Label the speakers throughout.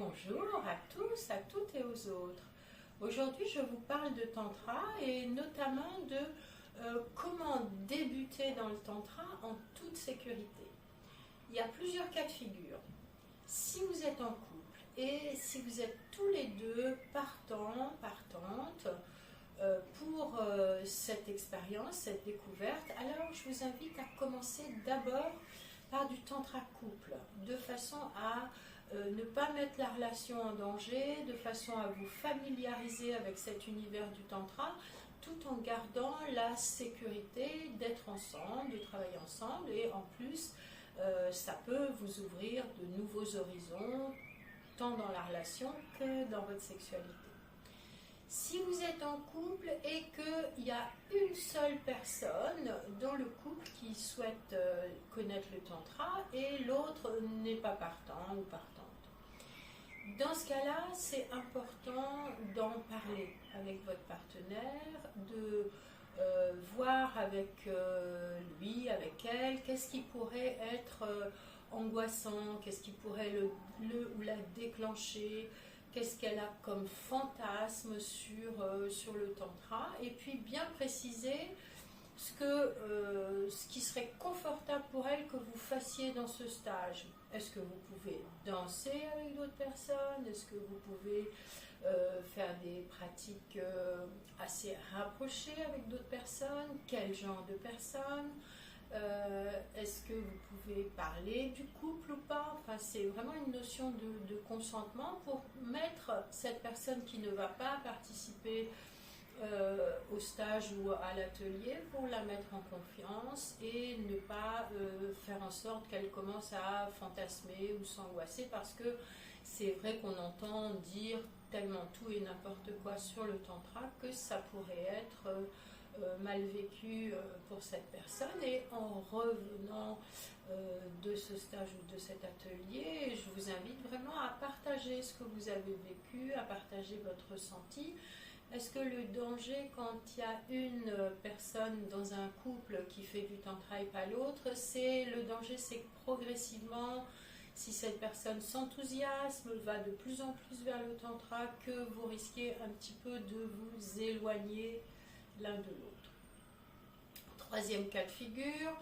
Speaker 1: Bonjour à tous, à toutes et aux autres. Aujourd'hui, je vous parle de Tantra et notamment de comment débuter dans le Tantra en toute sécurité. Il y a plusieurs cas de figure. Si vous êtes en couple et si vous êtes tous les deux partants, partantes pour cette expérience, cette découverte, alors je vous invite à commencer d'abord par du Tantra couple, de façon à ne pas mettre la relation en danger, de façon à vous familiariser avec cet univers du Tantra, tout en gardant la sécurité d'être ensemble, de travailler ensemble, et en plus, ça peut vous ouvrir de nouveaux horizons, tant dans la relation que dans votre sexualité. Si vous êtes en couple et qu'il y a une seule personne dans le couple qui souhaite connaître le tantra et l'autre n'est pas partant ou partante, dans ce cas-là, c'est important d'en parler avec votre partenaire, de voir avec lui, avec elle, qu'est-ce qui pourrait être angoissant, qu'est-ce qui pourrait le ou la déclencher, qu'est-ce qu'elle a comme fantasme sur le tantra, et puis bien préciser ce qui serait confortable pour elle que vous fassiez dans ce stage. Est-ce que vous pouvez danser avec d'autres personnes? Est-ce que vous pouvez faire des pratiques assez rapprochées avec d'autres personnes? Quel genre de personnes? Est-ce que vous pouvez parler du couple ou pas? Enfin, c'est vraiment une notion de consentement pour mettre cette personne qui ne va pas participer au stage ou à l'atelier, pour la mettre en confiance et ne pas faire en sorte qu'elle commence à fantasmer ou s'angoisser, parce que c'est vrai qu'on entend dire tellement tout et n'importe quoi sur le tantra que ça pourrait être mal vécu pour cette personne. Et en revenant de ce stage ou de cet atelier, je vous invite vraiment à partager ce que vous avez vécu, à partager votre ressenti. Est-ce que le danger quand il y a une personne dans un couple qui fait du tantra et pas l'autre, le danger c'est que progressivement, si cette personne s'enthousiasme, va de plus en plus vers le tantra, que vous risquez un petit peu de vous éloigner l'un de l'autre. Troisième cas de figure,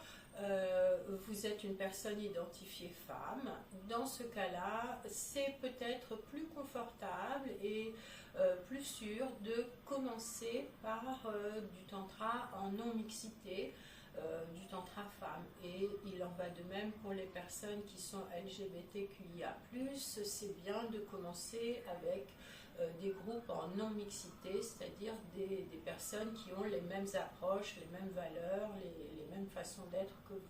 Speaker 1: vous êtes une personne identifiée femme. Dans ce cas-là, c'est peut-être plus confortable et plus sûr de commencer par du tantra en non-mixité, du tantra femme. Et il en va de même pour les personnes qui sont LGBTQIA+. C'est bien de commencer avec des groupes en non-mixité, c'est-à-dire des personnes qui ont les mêmes approches, les mêmes valeurs, les mêmes façons d'être que vous.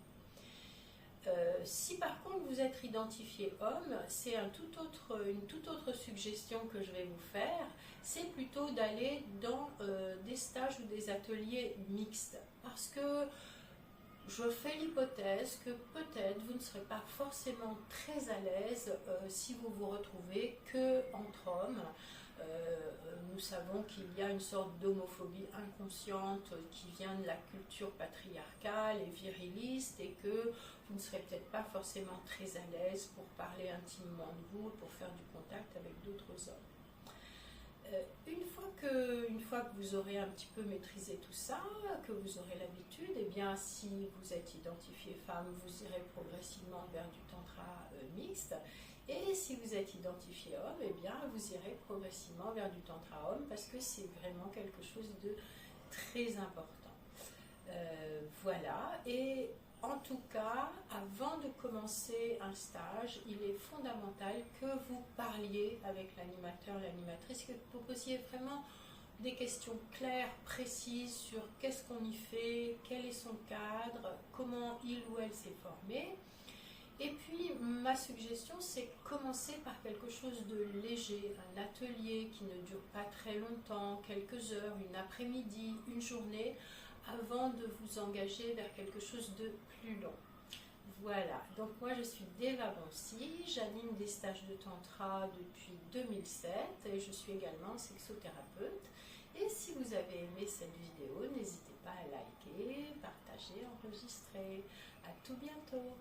Speaker 1: Si par contre vous êtes identifié homme, c'est une toute autre suggestion que je vais vous faire, c'est plutôt d'aller dans des stages ou des ateliers mixtes, parce que je fais l'hypothèse que peut-être vous ne serez pas forcément très à l'aise si vous vous retrouvez que entre hommes. Nous savons qu'il y a une sorte d'homophobie inconsciente qui vient de la culture patriarcale et viriliste, et que vous ne serez peut-être pas forcément très à l'aise pour parler intimement de vous, pour faire du contact avec d'autres hommes. Une fois que vous aurez un petit peu maîtrisé tout ça, que vous aurez l'habitude, eh bien si vous êtes identifié femme, vous irez progressivement vers du tantra mixte. Et si vous êtes identifié homme, eh bien vous irez progressivement vers du tantra homme, parce que c'est vraiment quelque chose de très important. Voilà, et en tout cas, avant de commencer un stage, il est fondamental que vous parliez avec l'animateur, l'animatrice, que vous posiez vraiment des questions claires, précises sur qu'est-ce qu'on y fait, quel est son cadre, comment il ou elle s'est formé. Et puis, ma suggestion, c'est commencer par quelque chose de léger, un atelier qui ne dure pas très longtemps, quelques heures, une après-midi, une journée, avant de vous engager vers quelque chose de plus long. Voilà, donc moi je suis Deva Bonsi, j'anime des stages de tantra depuis 2007 et je suis également sexothérapeute. Et si vous avez aimé cette vidéo, n'hésitez pas à liker, partager, enregistrer. À tout bientôt.